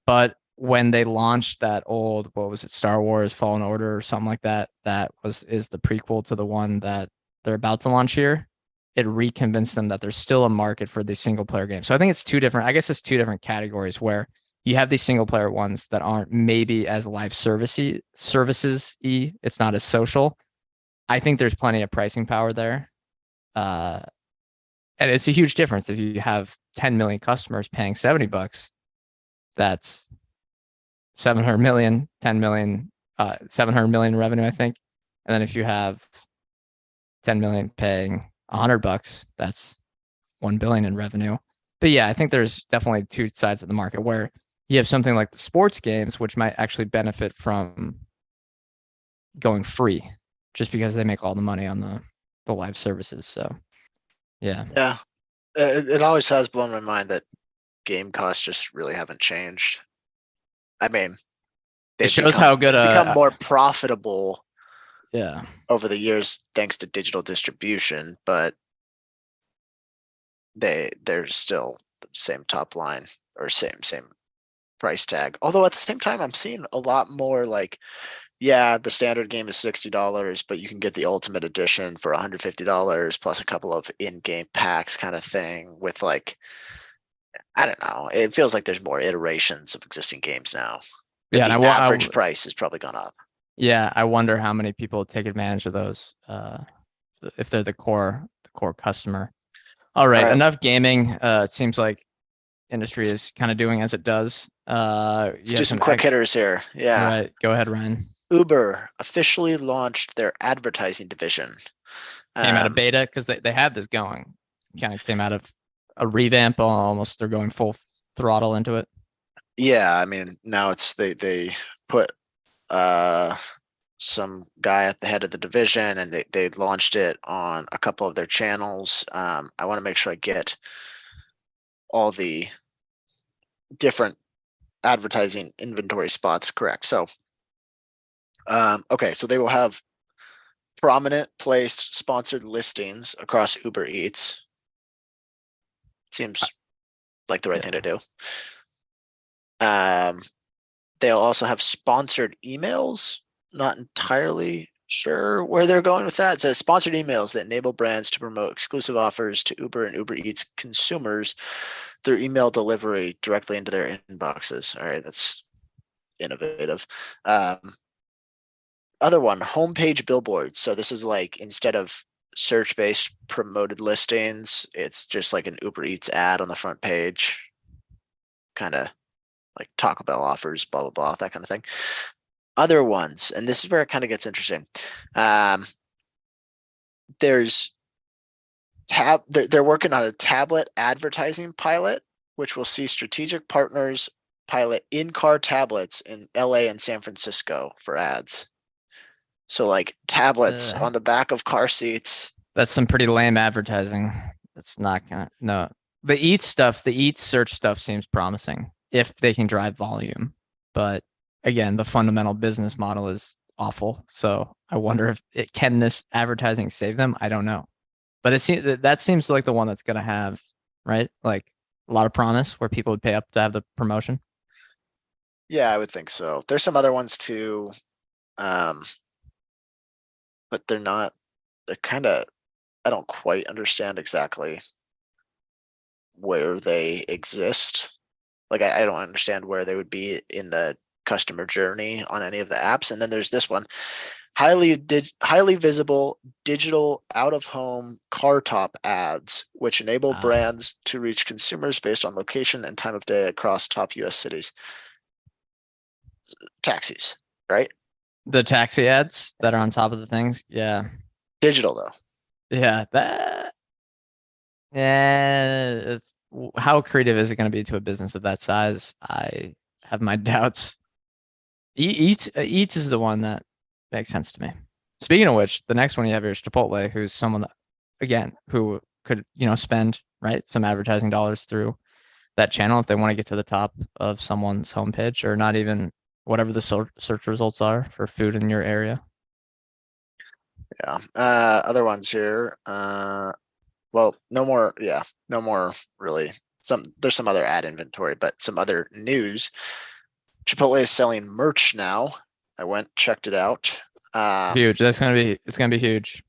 But when they launched that old, what was it, Star Wars Fallen Order or something like that, is the prequel to the one that they're about to launch here. It reconvinced them that there's still a market for these single player games. So I think it's two different, I guess it's two different categories where you have these single player ones that aren't maybe as live services y. It's not as social. I think there's plenty of pricing power there. Uh, and it's a huge difference if you have 10 million customers paying $70. That's 700 million, 10 million, 700 million revenue, I think. And then if you have 10 million paying $100, that's 1 billion in revenue. But yeah, I think there's definitely two sides of the market where you have something like the sports games, which might actually benefit from going free just because they make all the money on the live services. So yeah. Yeah, it always has blown my mind that game costs just really haven't changed. I mean, It shows how good they've become more profitable yeah. over the years thanks to digital distribution, but they're still the same top line or same price tag. Although at the same time, I'm seeing a lot more like, yeah, the standard game is $60, but you can get the ultimate edition for $150 plus a couple of in-game packs kind of thing with like, I don't know. It feels like there's more iterations of existing games now. That Yeah, and the average price has probably gone up. yeah, I wonder how many people take advantage of those if they're the core customer. All right, enough gaming. It seems like industry is kind of doing as it does. Let's do some quick hitters here. Yeah. All right, go ahead, Ryan. Uber officially launched their advertising division. Came out of beta because they had this going. Kind of came out of a revamp almost. They're going full throttle into it. Yeah, I mean now it's they put some guy at the head of the division and they launched it on a couple of their channels. I want to make sure I get all the different advertising inventory spots correct. So okay, so they will have prominent placed sponsored listings across Uber Eats. Seems like the right thing to do. They'll also have sponsored emails. Not entirely sure where they're going with that. It says sponsored emails that enable brands to promote exclusive offers to Uber and Uber Eats consumers through email delivery directly into their inboxes. All right, that's innovative. Other one, homepage billboards. So this is like instead of search-based promoted listings, it's just like an Uber Eats ad on the front page. Kind of like Taco Bell offers, blah, blah, blah, that kind of thing. Other ones, and this is where it kind of gets interesting. They're working on a tablet advertising pilot, which will see strategic partners pilot in-car tablets in LA and San Francisco for ads. So like tablets on the back of car seats. That's some pretty lame advertising. That's not gonna no. The Eats search stuff seems promising if they can drive volume. But again, the fundamental business model is awful. So I wonder if can this advertising save them? I don't know. But it seems that seems like the one that's gonna have, right? Like a lot of promise where people would pay up to have the promotion. Yeah, I would think so. There's some other ones too. But they're kind of, I don't quite understand exactly where they exist. Like I don't understand where they would be in the customer journey on any of the apps. And then there's this one, highly visible digital out of home car top ads, which enable brands to reach consumers based on location and time of day across top US cities. Taxis, right? The taxi ads that are on top of the things. Yeah. Digital though. Yeah. It's, how creative is it going to be to a business of that size? I have my doubts. Eats is the one that makes sense to me. Speaking of which, the next one you have here is Chipotle, who's someone that, again, who could, spend, right, some advertising dollars through that channel if they want to get to the top of someone's homepage, or not even whatever the search results are for food in your area. Yeah. Other ones here. Well, no more. Yeah, no more really. There's some other ad inventory, but some other news. Chipotle is selling merch now. I went, checked it out. Huge. It's gonna be huge.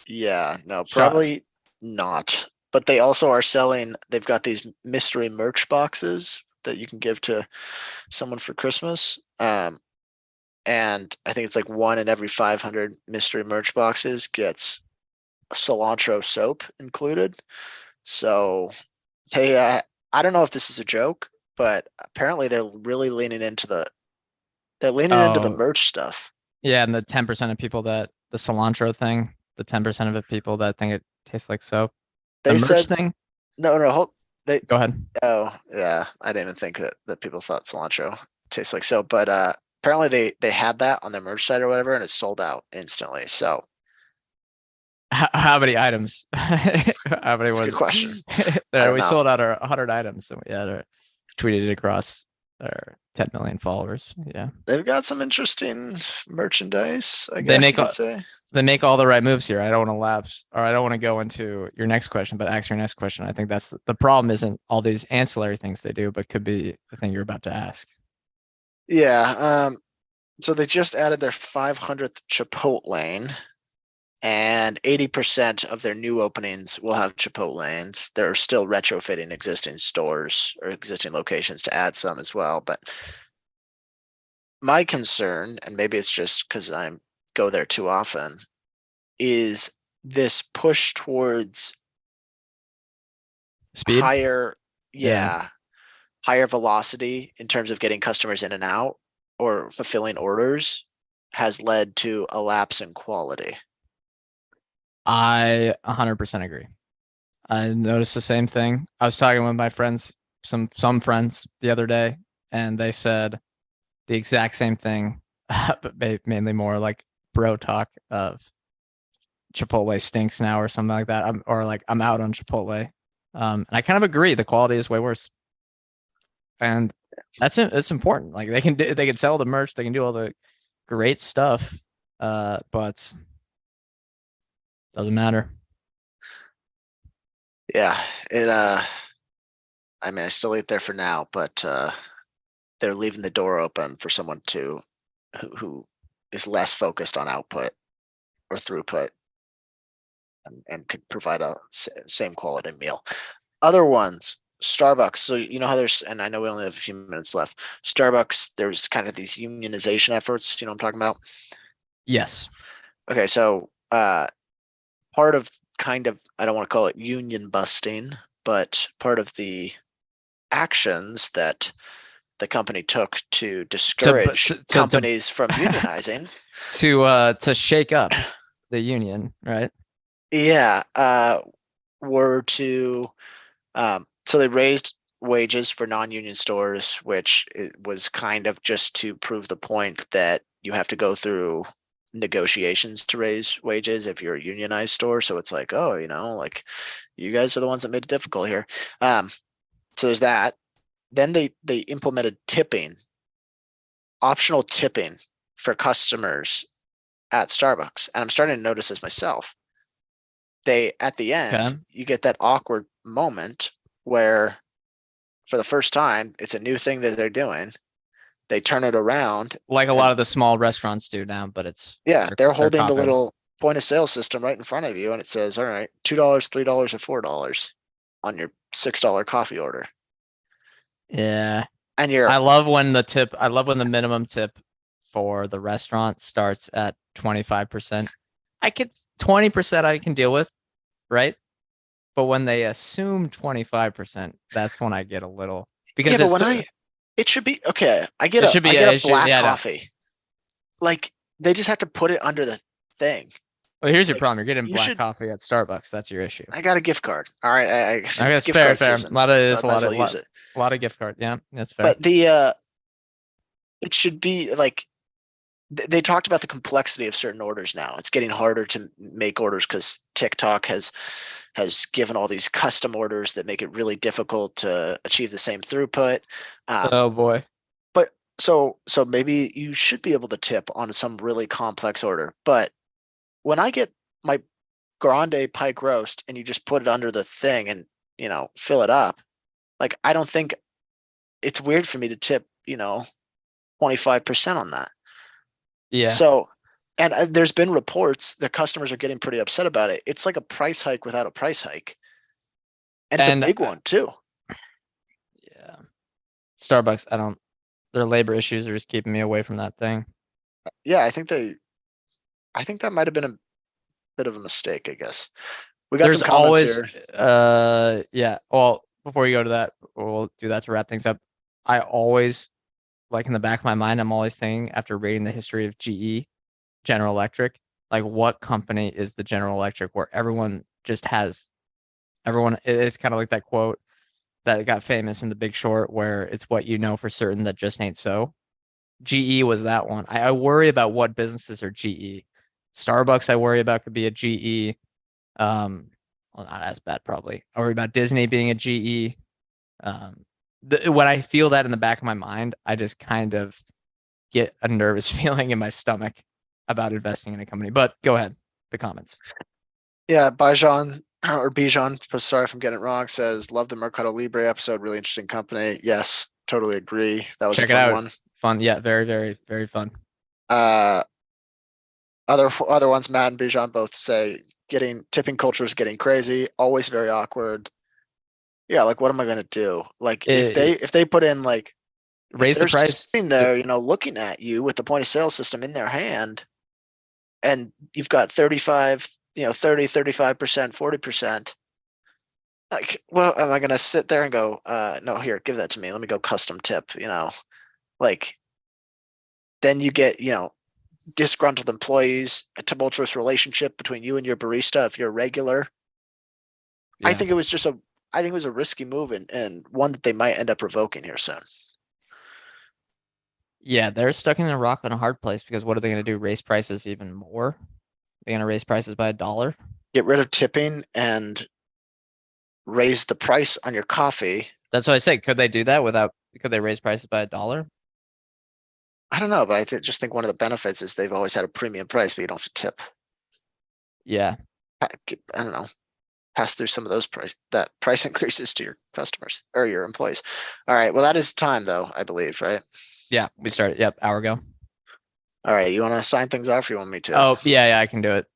Yeah, no, Shot. probably not. But they also are selling, they've got these mystery merch boxes that you can give to someone for Christmas. And I think it's like one in every 500 mystery merch boxes gets a cilantro soap included. So hey, I don't know if this is a joke, but apparently they're leaning into the Oh, merch stuff. yeah, and the 10% of people that the cilantro thing, the 10% of the people that think it tastes like soap. The They merch said thing. no, hold, they Go ahead. oh yeah, I didn't even think that people thought cilantro tastes like soap, but apparently they had that on their merch site or whatever, and it sold out instantly. So How many items? How many it's a was good question. it? I There, don't we know. sold out our 100 items, and we had tweeted it across our 10 million followers. Yeah, They've got some interesting merchandise, I they guess make you could say. they make all the right moves here. I don't want to lapse, or I don't want to go into your next question, but ask your next question. I think that's the problem. Isn't all these ancillary things they do, but could be the thing you're about to ask. Yeah. So they just added their 500th Chipotlane, and 80% of their new openings will have Chipotlanes. They're still retrofitting existing stores or existing locations to add some as well. But my concern, and maybe it's just because I go there too often, is this push towards Speed. higher, Yeah, yeah, higher velocity in terms of getting customers in and out or fulfilling orders has led to a lapse in quality. I 100% agree. I noticed the same thing. I was talking with my friends, some friends the other day, and they said the exact same thing, but mainly more like bro talk of Chipotle stinks now or something like that. Or like I'm out on Chipotle. And I kind of agree. The quality is way worse, and that's it. It's important. Like they can sell the merch, they can do all the great stuff, but doesn't matter. Yeah, it I mean I still eat there for now, but they're leaving the door open for someone to who is less focused on output or throughput and could provide a same quality meal. Other ones, Starbucks. So you know how there's, and I know we only have a few minutes left. Starbucks, there's kind of these unionization efforts. You know what I'm talking about? Yes. Okay, so part of kind of, I don't want to call it union busting, but part of the actions that the company took to To discourage companies from unionizing. to shake up the union, right? Yeah, were to so they raised wages for non-union stores, which it was kind of just to prove the point that you have to go through negotiations to raise wages if you're a unionized store. So it's like, oh, like you guys are the ones that made it difficult here. So there's that. Then they implemented tipping, optional tipping for customers at Starbucks, and I'm starting to notice this myself. They at the end, Okay. you get that awkward moment where for the first time, it's a new thing that they're doing. They turn it around Like a lot and of the small restaurants do now, but it's yeah, they're they're holding the copying. little point of sale system right in front of you and it says, all right, $2, $3, or $4 on your $6 coffee order. Yeah. And you're I love when the minimum tip for the restaurant starts at 25%. I could 20% I can deal with, right? But when they assume 25%, that's when I get a little yeah, because but it's when it should be okay. it should I be get a it should black yeah, no. coffee. Like they just have to put it under the thing. Well, here's your Like problem. You're getting you black should coffee at Starbucks. That's your issue. I got a gift card. All right, Okay, it's it's gift fair, card fair. A season, lot of so I it's might as well use it. a lot of gift card. Yeah, that's fair. But it should be like they talked about the complexity of certain orders now. It's getting harder to make orders because TikTok has given all these custom orders that make it really difficult to achieve the same throughput. Um, Oh boy. but so maybe you should be able to tip on some really complex order. But when I get my grande pike roast and you just put it under the thing and fill it up, like I don't think it's weird for me to tip 25% on that. Yeah. So, and there's been reports that customers are getting pretty upset about it. It's like a price hike without a price hike, and it's a And big one too. yeah, Starbucks, their labor issues are just keeping me away from that thing. Yeah, I think that might have been a bit of a mistake. I guess we got There's some comments always, here. yeah. Well, before you go to that, we'll do that to wrap things up. I always, like in the back of my mind, I'm always thinking after reading the history of GE, General Electric, like what company is the General Electric where everyone just has everyone? It's kind of like that quote that got famous in The Big Short, where it's what you know for certain that just ain't so. GE was that one. I worry about what businesses are GE. Starbucks, I worry about could be a GE. Well, not as bad probably. I worry about Disney being a GE. When I feel that in the back of my mind, I just kind of get a nervous feeling in my stomach about investing in a company. But go ahead, the comments. Yeah, Bijan or Bijan, sorry if I'm getting it wrong, says, love the Mercado Libre episode. Really interesting company. Yes, totally agree. That was a Check it fun out. one. Fun. Yeah, very, very, very fun. Uh, other ones, Matt and Bijan both say getting tipping culture is getting crazy, always very awkward. Yeah, like what am I gonna do? Like if they put in like if Raise the they're price. sitting there, looking at you with the point of sale system in their hand and you've got 35, 30, 35%, 40%. Like, well, am I gonna sit there and go, no, here, give that to me. Let me go custom tip, like then you get, disgruntled employees, a tumultuous relationship between you and your barista if you're a regular. I Yeah. think it was just a I think it was a risky move and one that they might end up revoking here soon. Yeah, they're stuck in a rock and a hard place because what are they going to do? Raise prices even more? They're going to raise prices by $1? Get rid of tipping and raise the price on your coffee. That's what I said. Could they do that could they raise prices by $1? I don't know, but just think one of the benefits is they've always had a premium price, but you don't have to tip. Yeah. I don't know, pass through some of those price increases to your customers or your employees. All right. Well, that is time though, I believe, right? Yeah. We started. Yep. Hour ago. All right. You want to sign things off or you want me to? Oh, yeah. Yeah. I can do it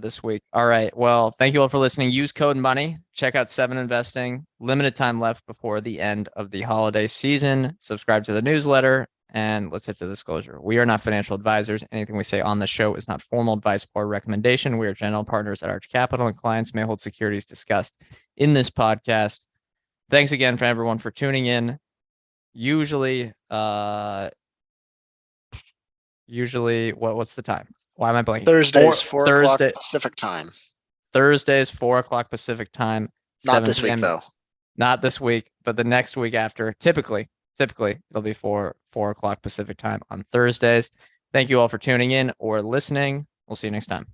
this week. All right. Well, thank you all for listening. Use code MONEY. Check out 7 Investing. Limited time left before the end of the holiday season. Subscribe to the newsletter. And let's hit the disclosure. We are not financial advisors. Anything we say on the show is not formal advice or recommendation. We are general partners at Arch Capital, and clients may hold securities discussed in this podcast. Thanks again for everyone for tuning in. Usually, what's the time? Why am I blanking? Thursdays, 4 o'clock Thursday, Pacific time. Thursdays, 4 o'clock Pacific time, Not 7 this week p.m. though. Not this week, but the next week after. Typically, it'll be 4 o'clock Pacific time on Thursdays. Thank you all for tuning in or listening. We'll see you next time.